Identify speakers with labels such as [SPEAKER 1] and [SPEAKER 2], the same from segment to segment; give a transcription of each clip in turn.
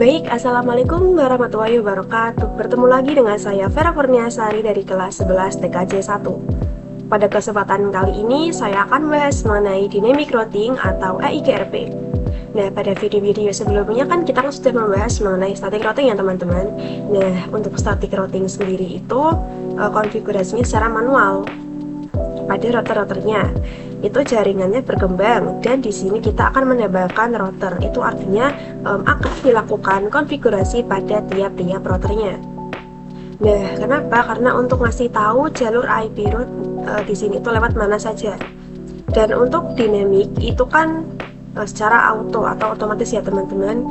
[SPEAKER 1] Baik, Assalamualaikum warahmatullahi wabarakatuh. Bertemu lagi dengan saya Vera Kurniasari dari kelas 11 TKJ 1. Pada kesempatan kali ini, saya akan membahas mengenai dynamic routing atau EIGRP. Nah, pada video-video sebelumnya kan kita sudah membahas mengenai static routing ya teman-teman. Nah, untuk static routing sendiri itu konfigurasinya secara manual pada router-routernya. Itu jaringannya berkembang dan di sini kita akan menambahkan router. Itu artinya akan dilakukan konfigurasi pada tiap-tiap routernya. Nah, kenapa? Karena untuk ngasih tahu jalur IP route di sini itu lewat mana saja. Dan untuk dynamic itu kan secara auto atau otomatis ya teman-teman.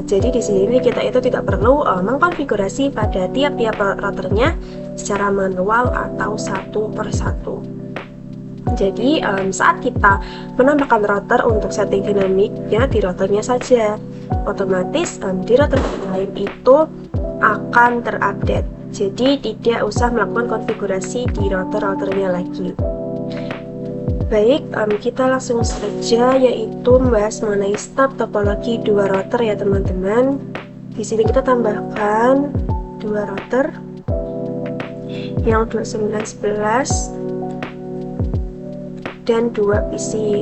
[SPEAKER 1] Jadi di sini kita itu tidak perlu mengkonfigurasi pada tiap-tiap routernya secara manual atau satu per satu. Jadi saat kita menambahkan router untuk setting dynamic ya di routernya saja, otomatis di router lain itu akan terupdate. Jadi tidak usah melakukan konfigurasi di router-routernya lagi. Baik, kita langsung saja yaitu membahas mengenai step topologi dua router ya teman-teman. Di sini kita tambahkan dua router yang 2911 dan 2 PC.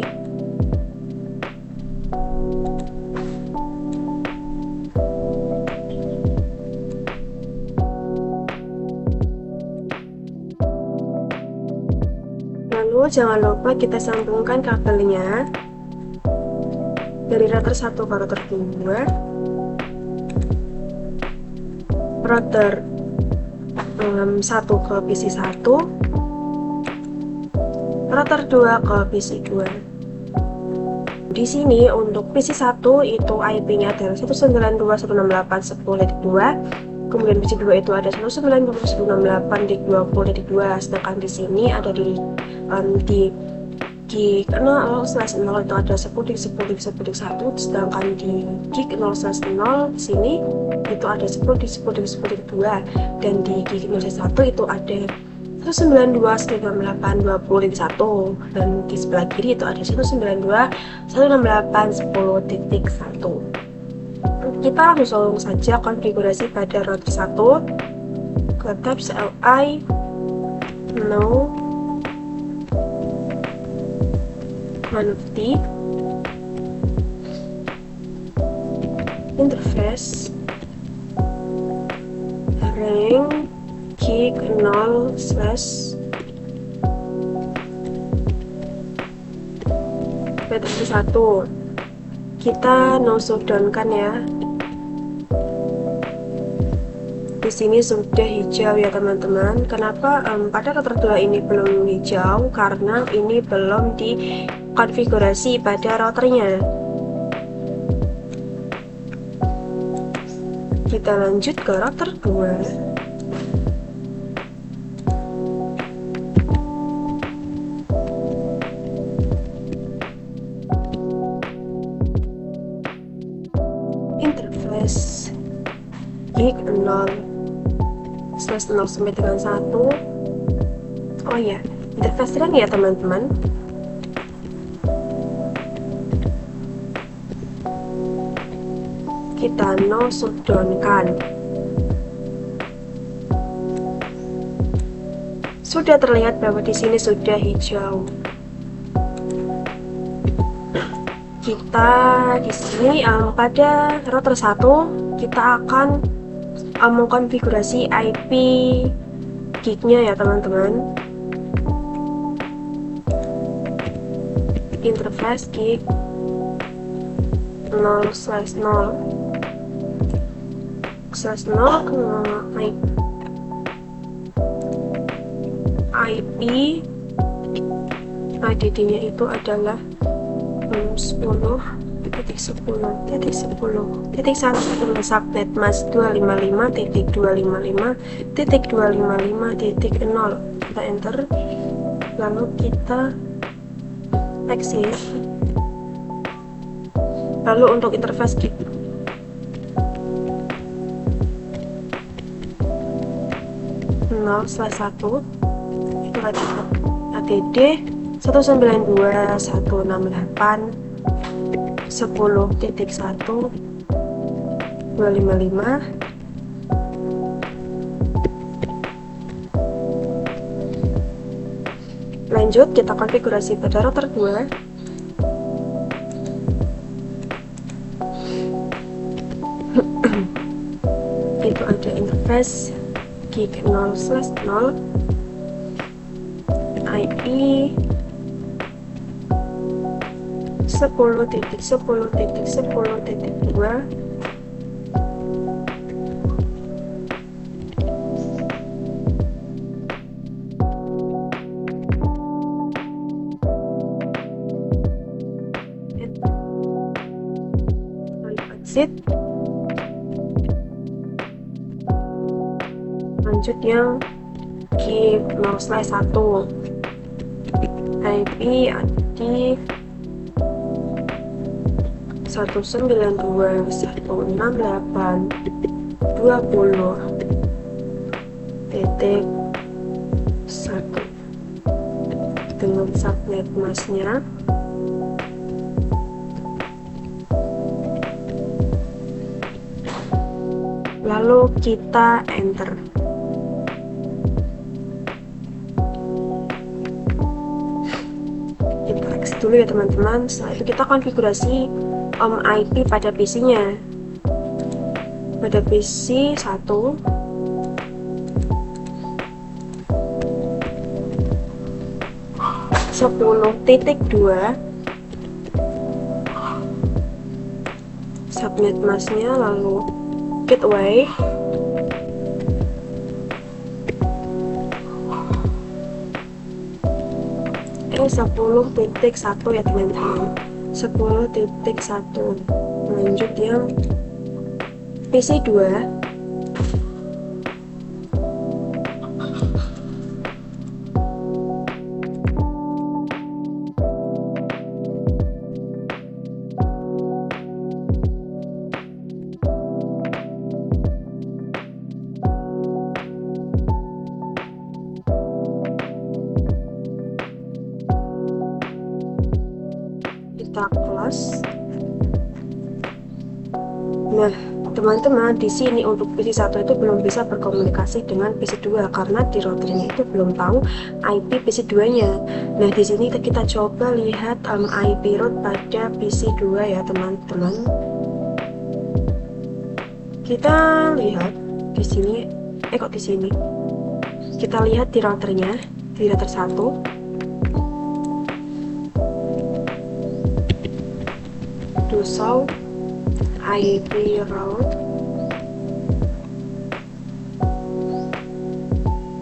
[SPEAKER 1] Lalu jangan lupa kita sambungkan kabelnya dari router 1 ke router 2, router 1 ke PC 1, router 2 ke PC 2. Di sini untuk PC 1 itu IP-nya adalah 192.168.10.2, kemudian PC 2 itu ada 192.168.20.2, sedangkan di sini ada di gig 0/0 itu ada 10.10.10.1, sedangkan di gig 0/0 di sini itu ada 10.10.10.2, dan di gig 0/1 itu ada 192.168.20.1, dan di sebelah kiri itu ada 192.168.10.1. Kita langsung saja konfigurasi pada router 1 ke tab CLI no Manufti interface ring gig 0/1 kita no shutdown kan ya. Di sini sudah hijau ya teman-teman. Kenapa pada router 2 ini belum hijau? Karena ini belum dikonfigurasi pada routernya. Kita lanjut ke router 2. Interface gig 0/0 sampai dengan 1. Oh ya, interface ring ya teman-teman. Kita no shutdown kan. Sudah terlihat bahwa di sini sudah hijau. Kita di sini pada router 1 kita akan mengkonfigurasi IP gignya ya teman-teman. Interface gig 0/0 IP ADD-nya itu adalah 10.10.10.1 subnet mas 255.255.255.0. Kita enter, lalu kita exit. Lalu untuk interface gig 0/1 itu ada ADD 192.168.10.1 255. Lanjut, kita konfigurasi pada router 2. Itu ada interface gig 0/0, IP 10.10.10.2, exit. Lanjut yang gig 0/1, IP di 192.168.20.1 dengan subnet masknya. Lalu kita enter. Kita exit dulu ya teman-teman. Setelah itu kita konfigurasi IP pada PC-nya. Pada PC 1, (10.2) subnet masknya, lalu gateway 10.1 ya teman-teman, 10.1. Lanjut yang PC 2, kita close. Nah, teman-teman, di sini untuk PC 1 itu belum bisa berkomunikasi dengan PC 2 karena di routernya itu belum tahu IP PC 2-nya. Nah, di sini kita coba lihat IP root pada PC 2 ya, teman-teman. Kita lihat di sini, kok di sini. Kita lihat di routernya, di router 1. Do show IP route.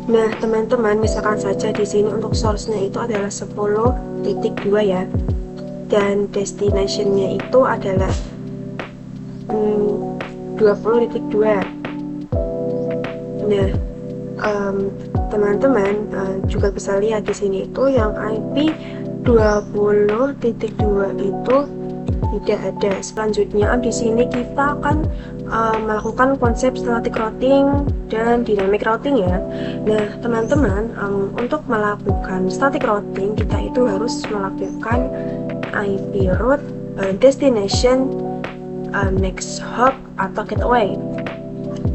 [SPEAKER 1] Nah, teman-teman, misalkan saja di sini untuk source-nya itu adalah 10.2 ya, dan destination-nya itu adalah 20.2. Nah, teman-teman juga bisa lihat di sini itu yang IP 20.2 itu tidak ada. Selanjutnya di sini kita akan melakukan konsep static routing dan dynamic routing ya. Nah, teman-teman, untuk melakukan static routing kita itu harus melakukan IP route, destination, next hop atau gateway.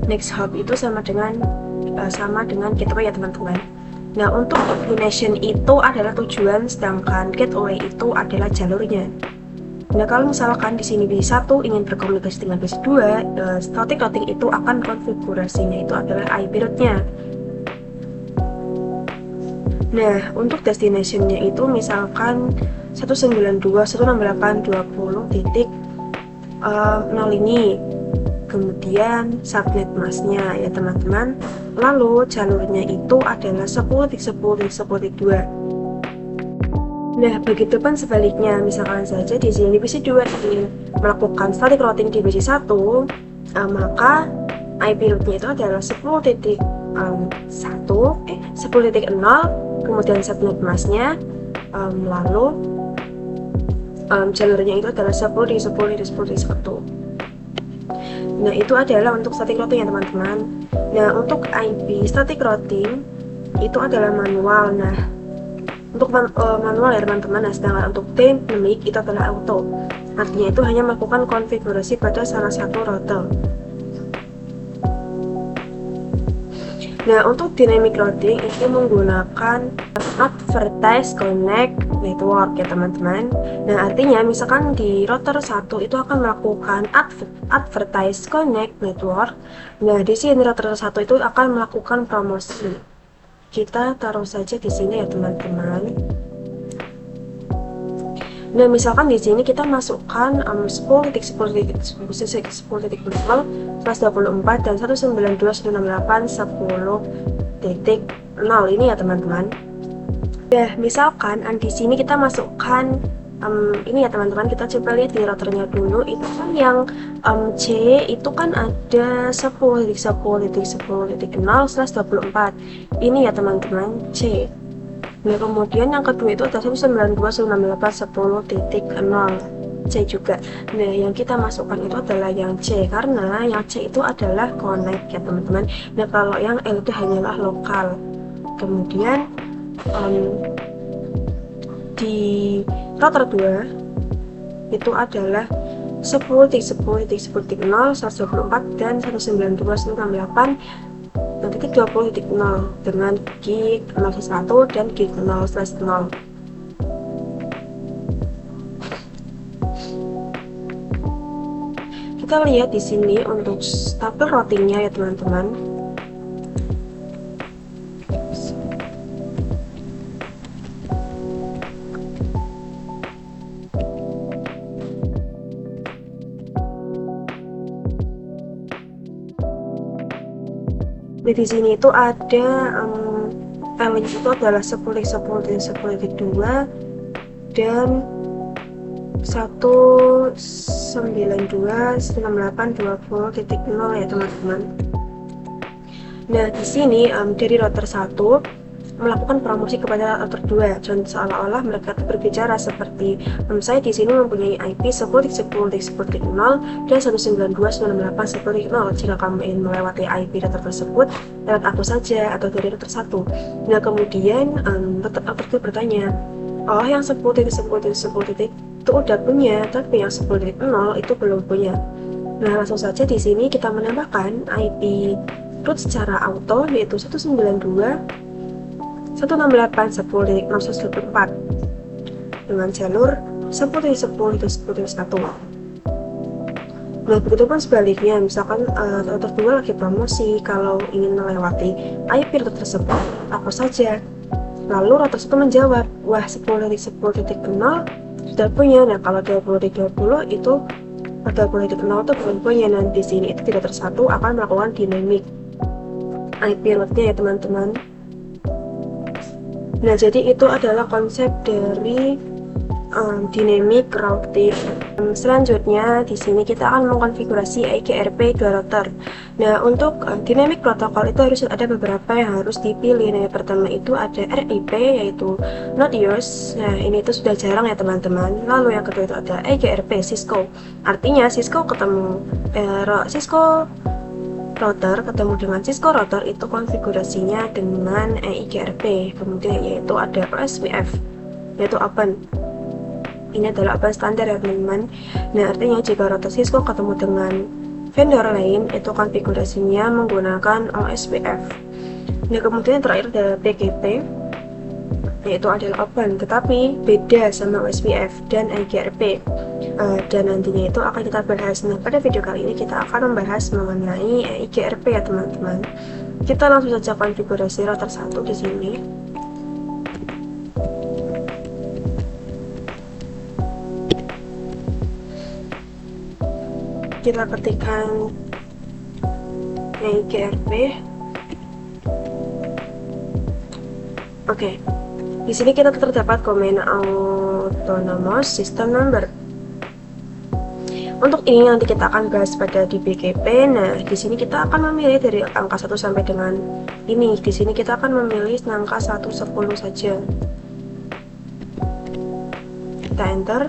[SPEAKER 1] Next hop itu sama dengan gateway ya teman-teman. Nah, untuk destination itu adalah tujuan, sedangkan gateway itu adalah jalurnya. Nah, kalau misalkan di sini PC 1 ingin berkomunikasi dengan PC 2, static routing itu akan konfigurasinya itu adalah IP route-nya. Nah, untuk destination-nya itu misalkan 192.168.20.0 ini. Kemudian subnet masknya ya teman-teman. Lalu jalurnya itu adalah 10.10.10.2. Nah, begitupun sebaliknya, misalkan saja di sini PC 2 ingin melakukan static routing di PC 1, maka IP route-nya itu adalah 10.0, kemudian subnet masknya, lalu jalurnya itu adalah 10.10.10.1. Nah, itu adalah untuk static routing ya teman-teman. Nah, untuk IP static routing itu adalah manual. Nah, untuk manual ya teman-teman. Nah, sedangkan untuk dynamic itu adalah auto. Artinya itu hanya melakukan konfigurasi pada salah satu router. Nah, untuk dynamic routing itu menggunakan advertise connect network ya teman-teman. Nah, artinya misalkan di router 1 itu akan melakukan advertise connect network. Nah, di sini router 1 itu akan melakukan promosi. Kita taruh saja di sini ya teman-teman. Nah, misalkan di sini kita masukkan 10.10.10.10.0, 124 dan 192.168.10.0 ini ya teman-teman. Nah, misalkan di sini kita masukkan ini ya teman-teman, kita coba lihat di routernya dulu. Itu kan yang C itu kan ada 10.10.10.0/24. Ini ya teman-teman, C. Nah, kemudian yang kedua itu ada 192.168.10.0 C juga. Nah, yang kita masukkan itu adalah yang C karena yang C itu adalah connect ya teman-teman. Nah, kalau yang L itu hanyalah lokal. Kemudian di router 2 itu adalah 10.10.10.0, 124 dan 192.168.20.0 dengan gig 0/1 dan gig 0/0. Kita lihat di sini untuk tabel routingnya ya teman-teman. Di sini itu ada L itu adalah 10.10.10.2 dan 192.168.20.0 ya teman-teman. Nah, di sini dari router 1 melakukan promosi kepada router 2 dan seolah-olah mereka berbicara seperti saya di sini mempunyai IP 10.10.10.0 dan 192.168.10.0. Jika kamu ingin melewati IP router tersebut, lewat aku saja atau dari router 1. Nah, kemudian router 2 bertanya, oh yang 10.10.10 itu udah punya, tapi yang 10.0 itu belum punya. Nah, langsung saja di sini kita menambahkan IP root secara auto yaitu 192.168.10.0/1 dengan jalur 10.10.10.1. Nah, begitupun sebaliknya, misalkan router 2 lagi promosi, kalau ingin melewati IP router tersebut, apa saja. Lalu router 1 menjawab, wah 10.10.0 sudah punya. Nah, kalau 20.20 itu 20.0 itu belum punya. Nah, di sini itu tidak tersatu akan melakukan dynamic IP rootnya ya teman-teman. Nah, jadi itu adalah konsep dari dynamic routing. Selanjutnya di sini kita akan mengkonfigurasi IGRP 2 router. Nah, untuk dynamic protokol itu harus ada beberapa yang harus dipilih. Nah, yang pertama itu ada RIP yaitu not use. Nah, ini itu sudah jarang ya teman-teman. Lalu yang kedua itu ada IGRP Cisco. Artinya Cisco ketemu Cisco router ketemu dengan Cisco router itu konfigurasinya dengan IGRP. Kemudian yaitu ada OSPF yaitu open. Ini adalah open standar ya teman-teman. Nah, artinya jika router Cisco ketemu dengan vendor lain itu konfigurasinya menggunakan OSPF. Nah, kemudian terakhir ada BGP yaitu adalah open, tetapi beda sama OSPF dan IGRP. Dan nantinya itu akan kita bahas. Nah, pada video kali ini kita akan membahas mengenai IGRP ya teman-teman. Kita langsung saja konfigurasi router 1 di sini. Kita ketikkan IGRP. Oke. Di sini kita terdapat komen autonomous system number. Untuk ini nanti kita akan bahas pada di BGP. Nah, di sini kita akan memilih dari angka 1 sampai dengan ini. Di sini kita akan memilih angka 110 saja. Kita enter.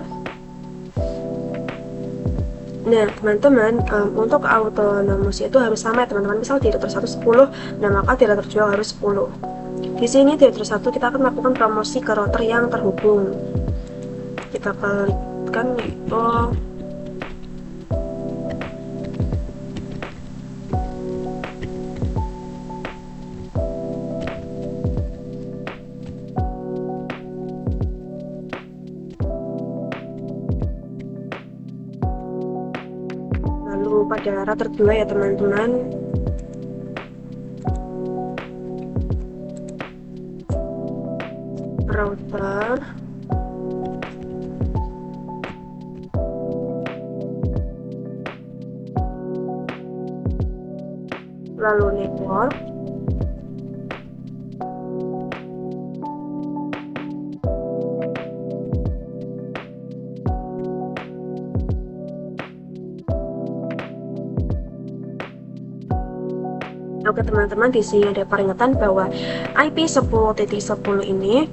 [SPEAKER 1] Nah, teman-teman, untuk autonomous itu harus sama ya teman-teman. Misal di router 1 10, nah maka di router 2 harus 10. Di sini di router 1 kita akan melakukan promosi ke router yang terhubung. Kita klikkan itu. pada router 2 ya teman-teman. Router, lalu network, Oke teman-teman, di sini ada peringatan bahwa IP 10.10 ini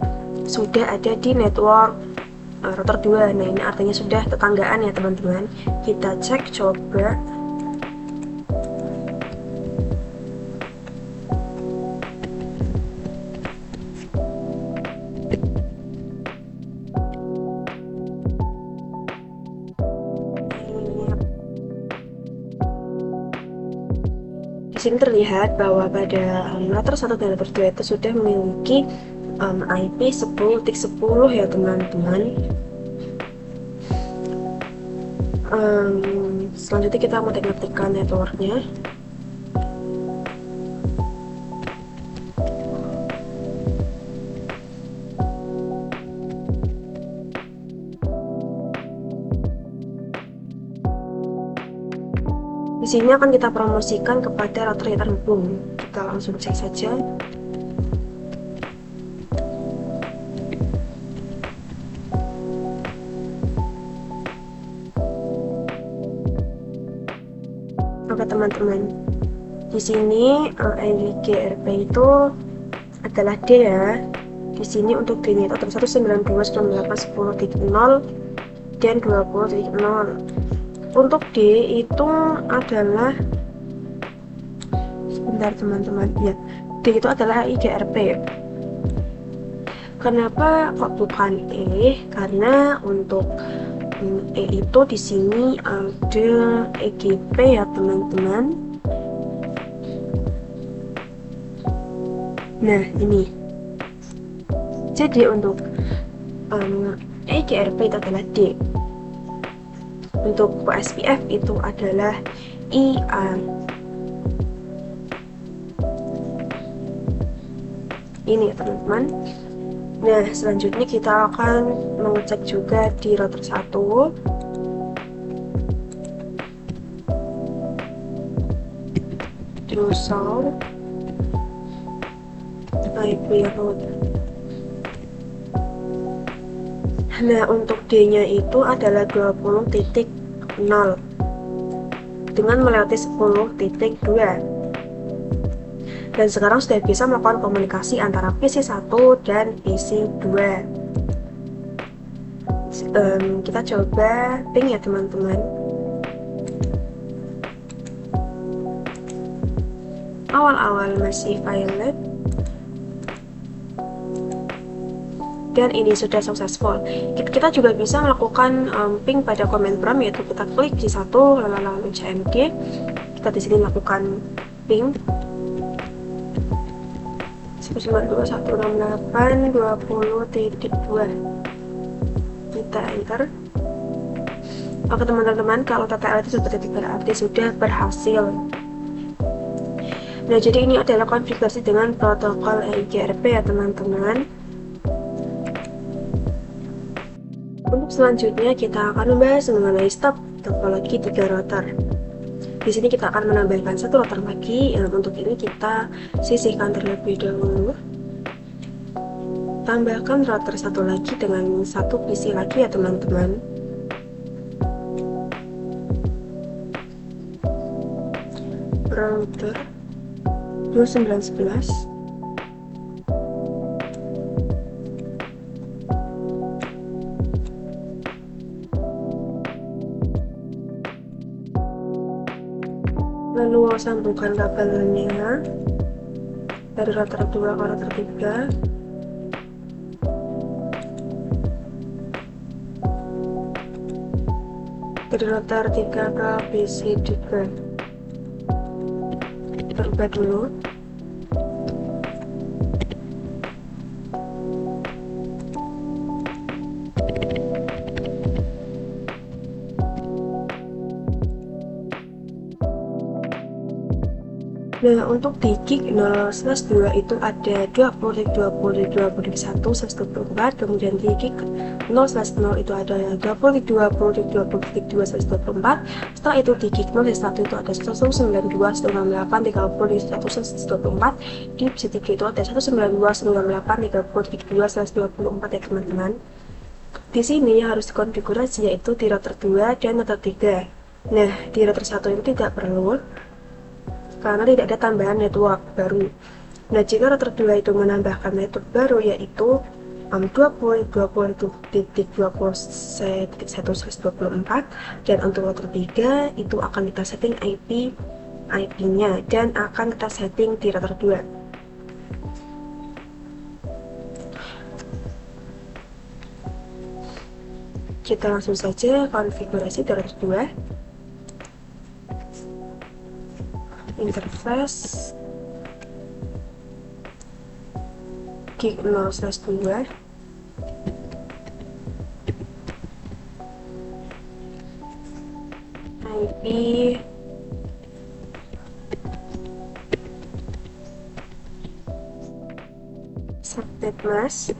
[SPEAKER 1] sudah ada di network router 2. Nah, ini artinya sudah tetanggaan ya teman-teman. Kita cek coba. Di sini terlihat bahwa pada router 1 dan router 2 itu sudah memiliki IP 10.10 ya teman-teman. Selanjutnya kita mau aktifkan networknya. Di sini akan kita promosikan kepada router yang terhubung. Kita langsung cek saja. Oke teman-teman, di sini IGRP itu adalah D ya. Di sini untuk D-nya itu ada 192.168.10.0 dan 20.0. Untuk D itu adalah, sebentar teman-teman, ya, D itu adalah IGRP. Kenapa kok bukan E? Karena untuk E itu di sini ada EGP ya teman-teman. Nah ini, jadi untuk EGRP itu adalah D. Untuk OSPF itu adalah IA. Ini ya teman-teman. Nah, selanjutnya kita akan mengecek juga di router 1. Drosal IP router. Nah, untuk D-nya itu adalah 20.0 dengan melewati 10.2. Dan sekarang sudah bisa melakukan komunikasi antara PC 1 dan PC 2. Kita coba ping ya teman-teman. Awal-awal masih violet, dan ini sudah successful. Kita juga bisa melakukan ping pada command prompt, yaitu kita klik di 1 lalu CMD. Kita di sini melakukan ping 192.168.20.2. Kita enter. Oke teman-teman, kalau TTL itu seperti berarti sudah berhasil. Nah, jadi ini adalah konfigurasi dengan protokol IGRP ya teman-teman. Untuk selanjutnya kita akan membahas mengenai stop topologi 3 router. Di sini kita akan menambahkan 1 router lagi. Untuk ini kita sisihkan terlebih dahulu. Tambahkan router 1 lagi dengan 1 PC lagi ya teman-teman. Router 2911. Lalu sambungkan kabelnya dari router 2 ke router 3. Dari router 3 ke PC 3. Terubah dulu. Nah, untuk di gig 0/2 itu ada 20.20.20.1/24, kemudian di gig 0/0 itu ada 20.20.20.2/24. Setelah itu di gig 0/1 itu ada 192.168.30.1/24. Di bit 3 itu ada 192.168.30.2/24 ya teman-teman. Di sini harus dikonfigurasi yaitu di router 2 dan router 3. Nah, di router 1 itu tidak perlu karena tidak ada tambahan network baru. Nah, jika router 2 itu menambahkan network baru yaitu 20.20.20.1/24, dan untuk router 3 itu akan kita setting IP-nya dan akan kita setting di router 2. Kita langsung saja konfigurasi di router 2. Interface gig 0/2, IP subnet mask,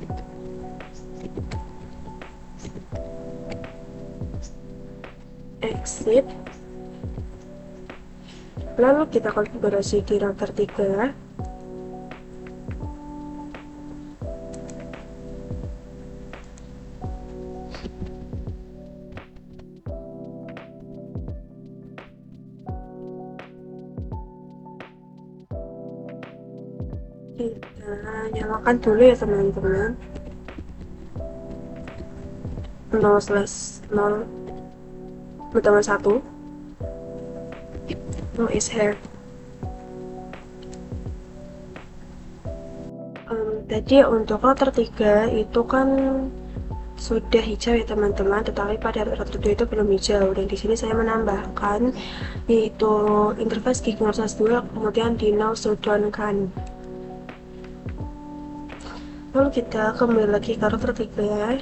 [SPEAKER 1] exit, lalu kita konfigurasi di router 3. Kita nyalakan dulu ya teman-teman. 0/0 utama 1. No is here. Tadi untuk router 3 itu kan sudah hijau ya teman-teman, tetapi pada router 2 itu belum hijau, dan di sini saya menambahkan yaitu interface gig 0/2, kemudian di now shutdown kan. Lalu kita kembali lagi ke router 3.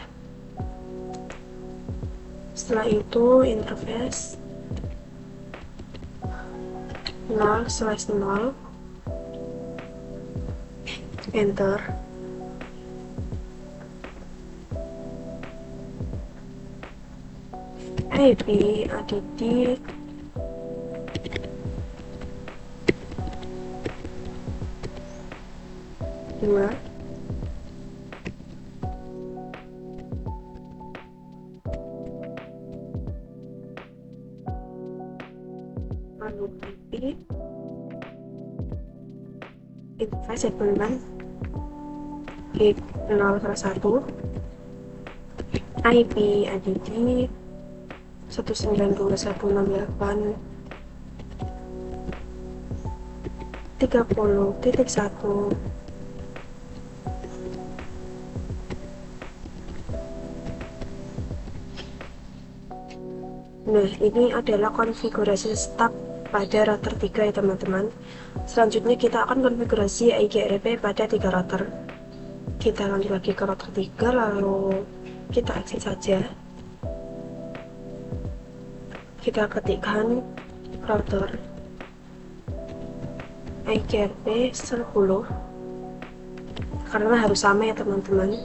[SPEAKER 1] Setelah itu interface 0/0, enter. IP add dua, lalu IP interface ya teman-teman, gig 0/1, IP add 192.168.30.1. Nah, ini adalah konfigurasi start pada router 3 ya teman-teman. Selanjutnya kita akan konfigurasi IGRP pada 3 router. Kita lanjut lagi ke router 3, lalu kita exit saja. Kita ketikkan router IGRP 10 karena harus sama ya teman-teman.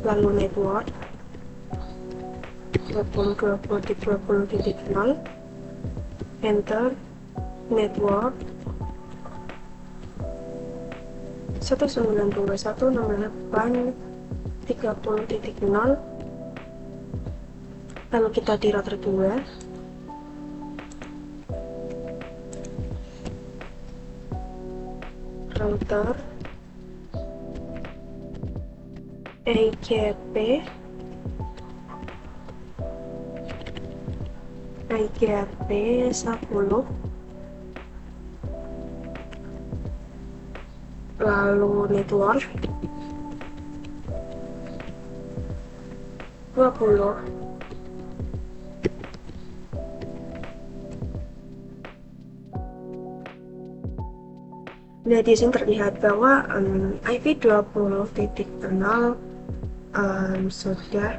[SPEAKER 1] Lalu network 20.20.20.0, enter. Network 192.168.30.0, lalu kita di router 2. Router IGRP 10, lalu network 20. Nah, di sini terlihat bahwa IP 20.0 sudah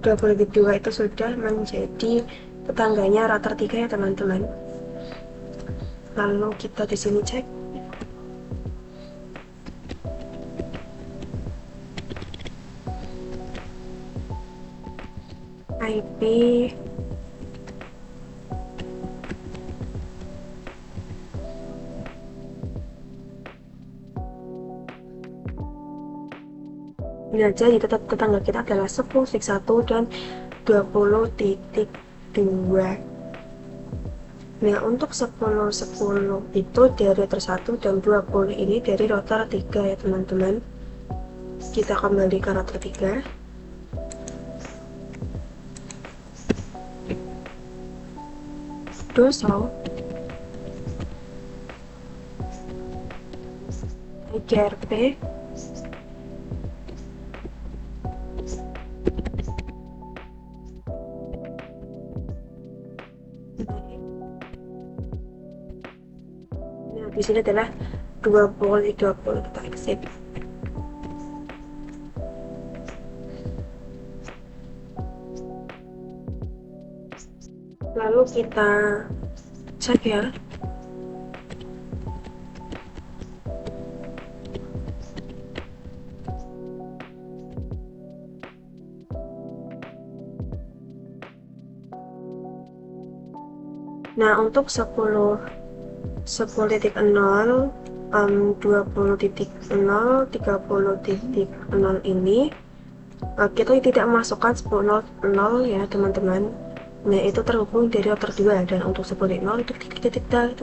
[SPEAKER 1] 20.2 itu sudah menjadi tetangganya router 3 ya teman-teman. Lalu kita di sini cek IP ini aja, di tetangga kita adalah 10.1 dan 20.2. Nah, untuk 10.10 itu dari router 1 dan 20 ini dari router 3 ya teman-teman. Kita kembali ke router 3. Doso IGRP di sini adalah 20 kita exit. Lalu kita cek ya. Nah, untuk 10.0, 20.0, 30.0 ini kita tidak memasukkan 10.0 ya teman-teman. Nah, itu terhubung dari router 2, dan untuk 10.0 itu kita tidak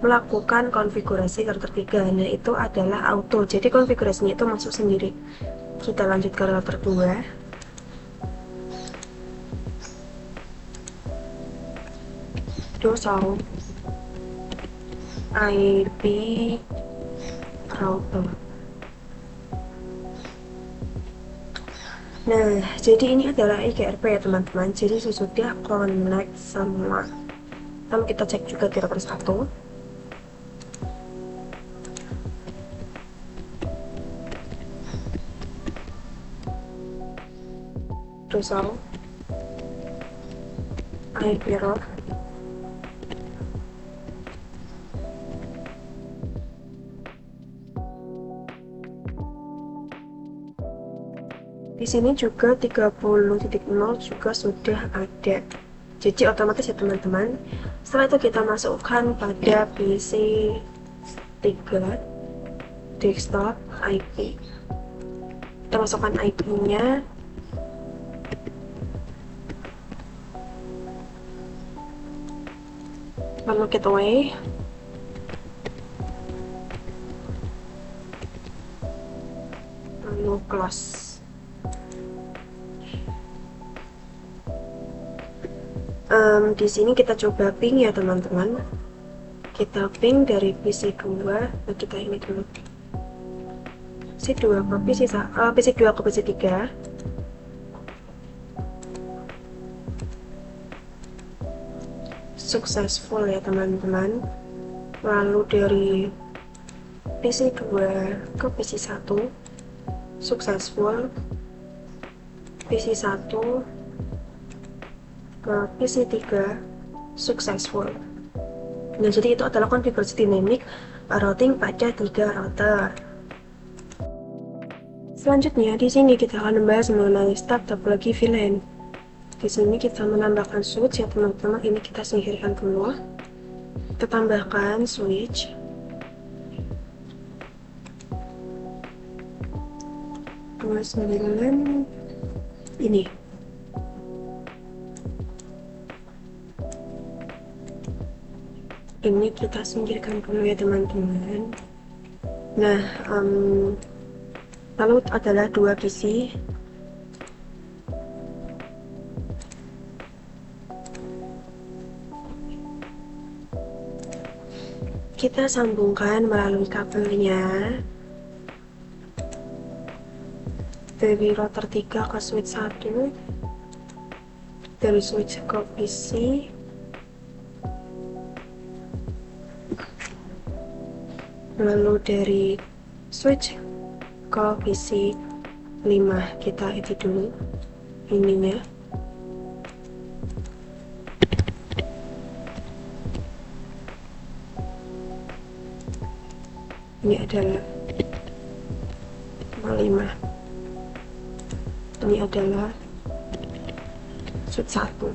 [SPEAKER 1] melakukan konfigurasi router 3. Nah, itu adalah auto, jadi konfigurasinya itu masuk sendiri. Kita lanjut ke router 2. Doso IP router. Nah, jadi ini adalah IGRP ya teman-teman. Jadi sudah connect semua. Lalu kita cek juga di router 1. Doso IP router. Di sini juga 30.0 juga sudah ada. Jadi otomatis ya teman-teman. Setelah itu kita masukkan pada PC 3 desktop IP. Kita masukkan IP-nya. Lalu gateway. Lalu close. Di sini kita coba ping ya teman-teman. Kita ping dari PC 2. Nah, kita ini dulu. PC 2 ke PC 2 ke PC 3. Successful ya teman-teman. Lalu dari PC 2 ke PC 1 successful. PC 1 ke PC 3 successful. Nah, jadi itu adalah konfigurasi dynamic routing pada 3 router. Selanjutnya di sini kita akan membahas mengenai start topologi VLAN. Di sini kita menambahkan switch ya teman-teman. Ini kita singkirkan dulu. Kita tambahkan switch. Ini. Ini kita singkirkan dulu ya teman-teman. Nah, lalu adalah 2 PC. Kita sambungkan melalui kabelnya dari router 3 ke switch 1, dari switch ke PC, lalu dari switch ke PC 5. Kita edit dulu ininya. Ini adalah 5. Ini adalah switch 1.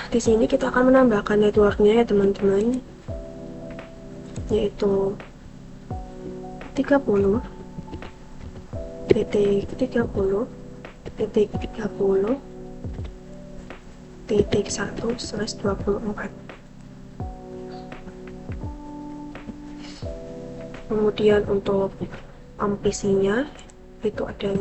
[SPEAKER 1] Di sini kita akan menambahkan networknya ya teman-teman, yaitu 30 titik 30 titik 30 titik 1/24. Kemudian untuk PC-nya itu ada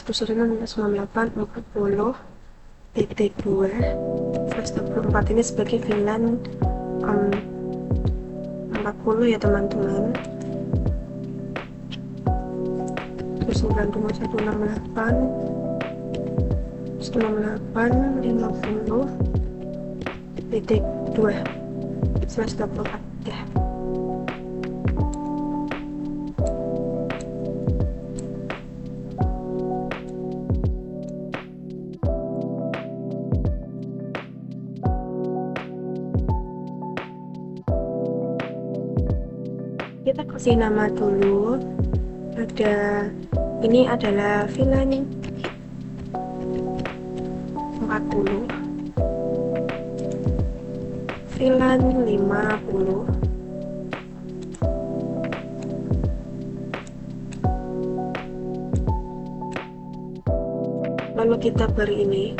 [SPEAKER 1] 192.40.2/24. Ini sebagai VLAN 40 ya teman-teman. Terus 192.168.50.2/24 ya. Kita kasih nama dulu. Ini adalah VLAN 40, VLAN 50, lalu kita beri ini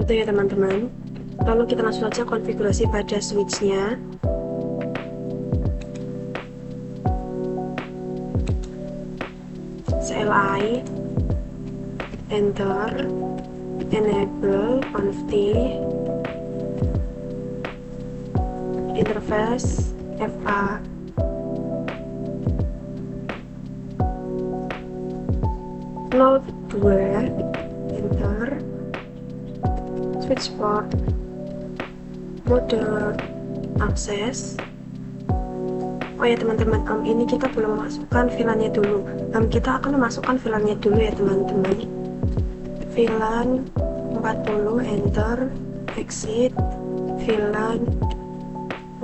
[SPEAKER 1] itu ya teman-teman. Lalu kita langsung saja konfigurasi pada switchnya. CLI, enter, enable, conft, interface, FA, node 2, enter, switch port, mode akses. Oh ya teman-teman, ini kita belum memasukkan VLAN-nya dulu. Kita akan memasukkan VLAN-nya dulu ya teman-teman. VLAN 40, enter, exit, VLAN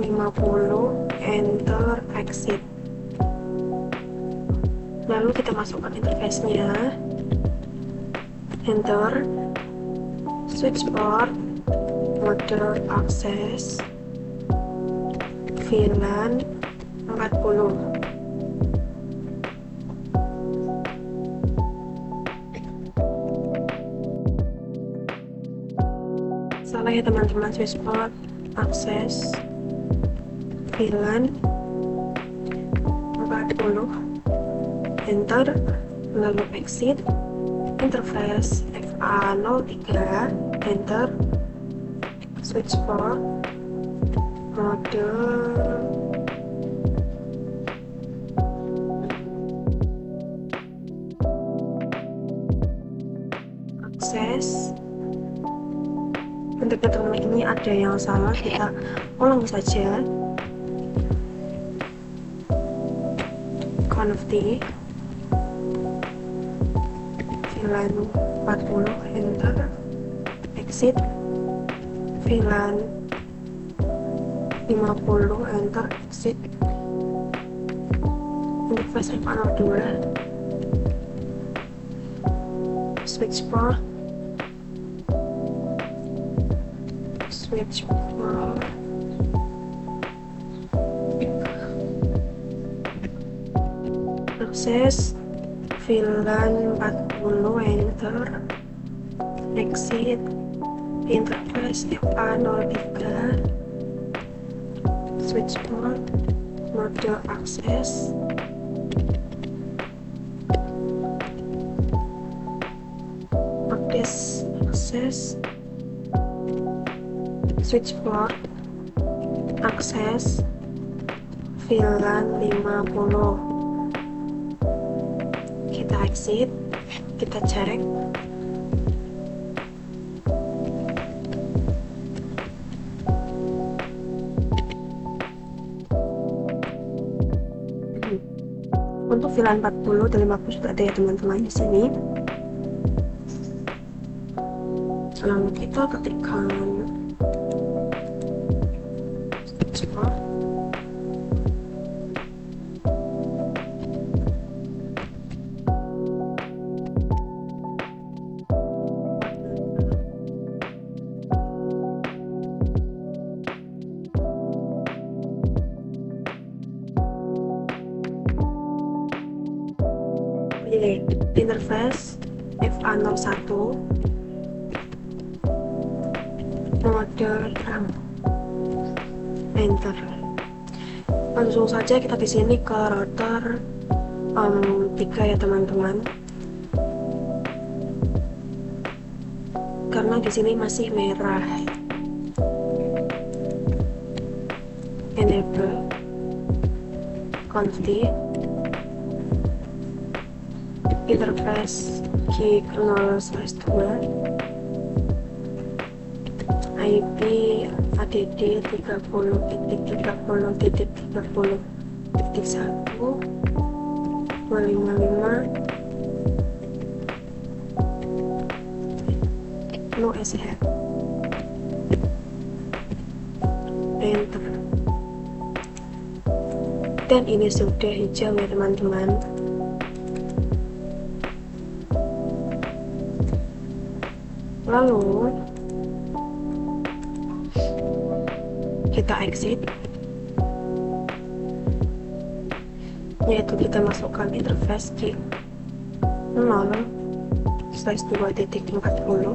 [SPEAKER 1] 50, enter, exit. Lalu kita masukkan interface-nya, enter, switch port, mode akses, VLAN 40. Salah ya teman-teman, switch port, akses, VLAN 40, enter, lalu exit, interface FA03, enter, switch port, mode akses. Untuk teman-teman ini ada yang salah, kita ulang saja. Conft, VLAN 40, enter, exit, VLAN 50, enter, exit, interface FA02, switch port, switch port, akses, VLAN 40, enter, exit, interface FA03, switch port, mode akses, akses, switch port, akses, VLAN 50. Kita exit, kita cek. Untuk VLAN 40 dan 50 sudah ada ya teman-teman di sini. Lalu kita ketikkan interface FA01 mode RAM, enter. Langsung saja kita di sini ke router 3 ya teman-teman, karena di sini masih merah. Enable config interface gig 0/2 IP ADD 30.30.30.1 255 no SH, enter. Dan ini sudah hijau ya teman-teman. Lalu kita exit, yaitu kita masukkan interface gig 0/2.40,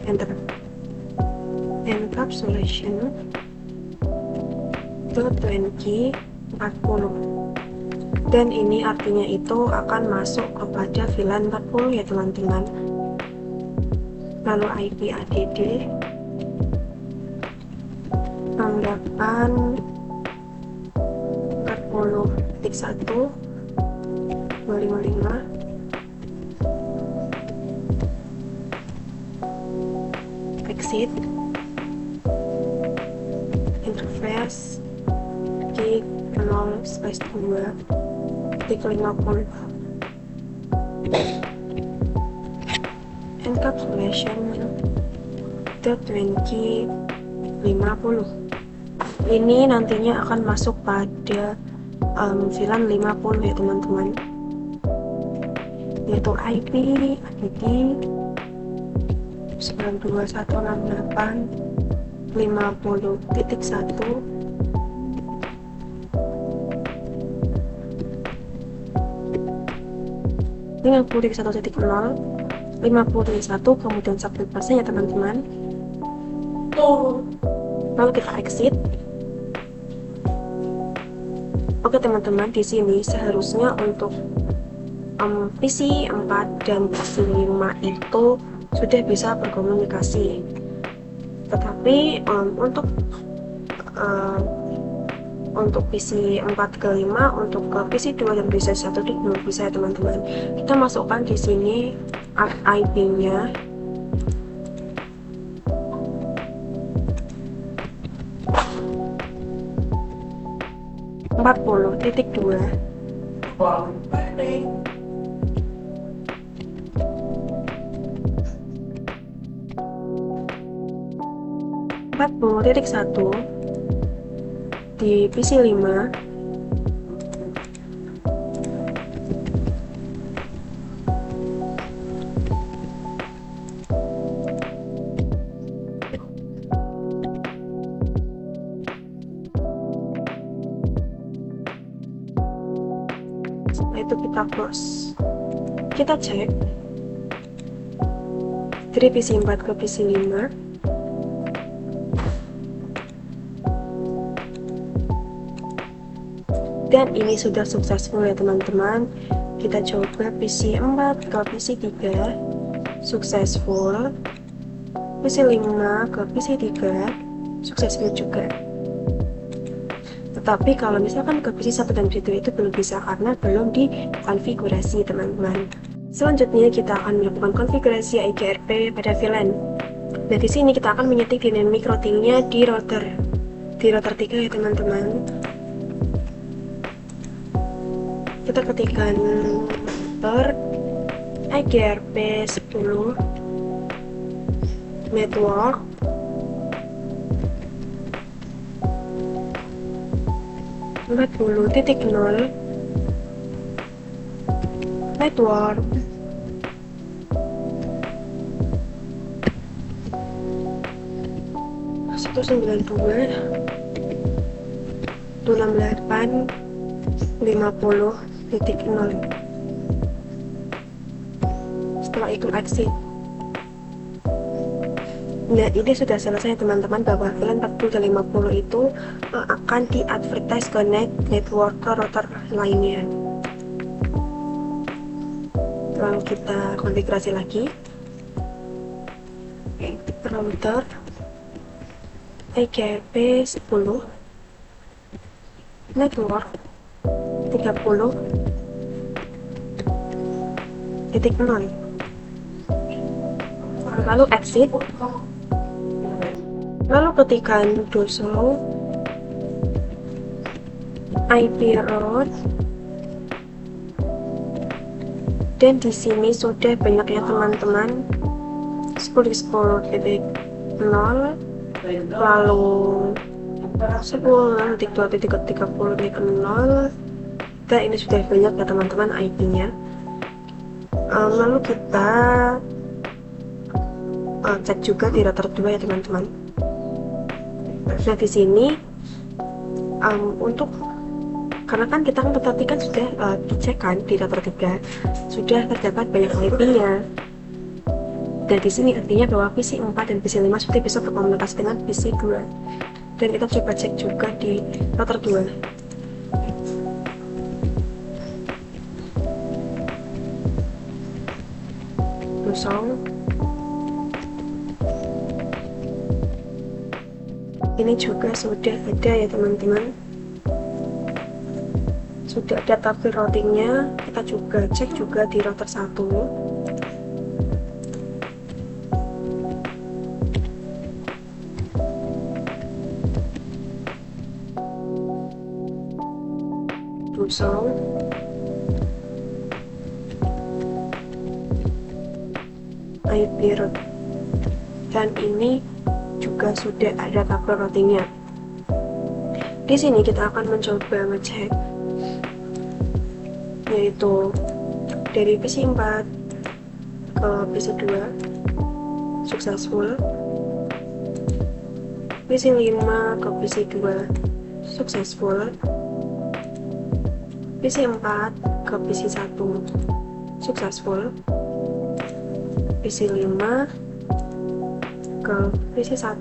[SPEAKER 1] enter. Encapsulation .20 40, dan ini artinya itu akan masuk kepada VLAN 40 ya teman-teman. Lalu IP ADD 68.40.1 255 exit, interface gig 0/2.50, encapsulation .20 50. Ini nantinya akan masuk pada VLAN 50 ya teman-teman, yaitu IP ADD 92168.50.1 dengan 1.0 50.1, kemudian subnet passnya ya teman-teman. Lalu kita exit. Oke teman-teman, di sini seharusnya untuk PC 4 dan PC 5 itu sudah bisa berkomunikasi. Tetapi untuk PC 4 ke 5, untuk ke PC 2 dan PC 1 itu belum bisa ya teman-teman. Kita masukkan di sini IP-nya. .40.2 40.1 di PC 5. Setelah itu kita close. Kita cek dari PC 4 ke PC 5. Dan ini sudah successful ya teman-teman. Kita coba PC 4 ke PC 3, successful. PC 5 ke PC 3, successful juga. Tetapi kalau misalkan ke PC 1 dan PC 2 itu belum bisa karena belum dikonfigurasi teman-teman. Selanjutnya kita akan melakukan konfigurasi IGRP pada VLAN. Nah di sini kita akan menyeting dynamic routingnya di router 3 ya teman-teman. kita ketikkan router IGRP 10 network .0 network 192.168.50.0. Setelah itu exit. Nah, ini sudah selesai teman-teman, bahwa VLAN 40.50 itu akan di advertise ke network ke router lainnya. Lalu kita konfigurasi lagi router IGRP 10 network 30.0, lalu exit, lalu ketikkan doso IP route, dan di sini sudah banyak ya teman-teman, 10.10.0, lalu 10.2.30.0, dan ini sudah banyak ya teman-teman IP-nya. Lalu kita cek juga di router 2 ya teman-teman. Nah, di sini karena kan kita tadi kan sudah dicek kan di router 3 sudah terdapat banyak IP-nya. Dan di sini artinya bahwa PC 4 dan PC 5 sudah bisa berkomunikasi dengan PC 2. Dan kita coba cek juga di router 2. Kosong. Ini juga sudah ada ya teman-teman, sudah ada tabel routingnya. Kita juga cek juga di router 1. Kosong. IP route, dan ini juga sudah ada tabel routingnya. Di sini kita akan mencoba ngecek, yaitu dari PC 4 ke PC 2 successful, PC 5 ke PC 2 successful, PC 4 ke PC 1 successful, PC 5 ke PC 1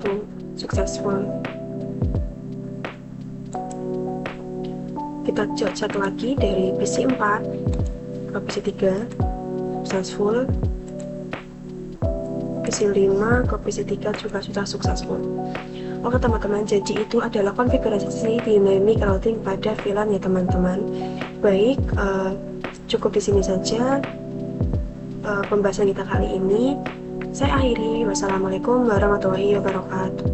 [SPEAKER 1] successful. Kita cek lagi dari PC 4 ke PC 3 successful, PC 5 ke PC 3 juga sudah successful. Oke teman-teman, jadi itu adalah konfigurasi dynamic routing pada VLAN ya teman-teman. Baik, cukup di sini saja pembahasan kita kali ini. Saya akhiri. Wassalamualaikum warahmatullahi wabarakatuh.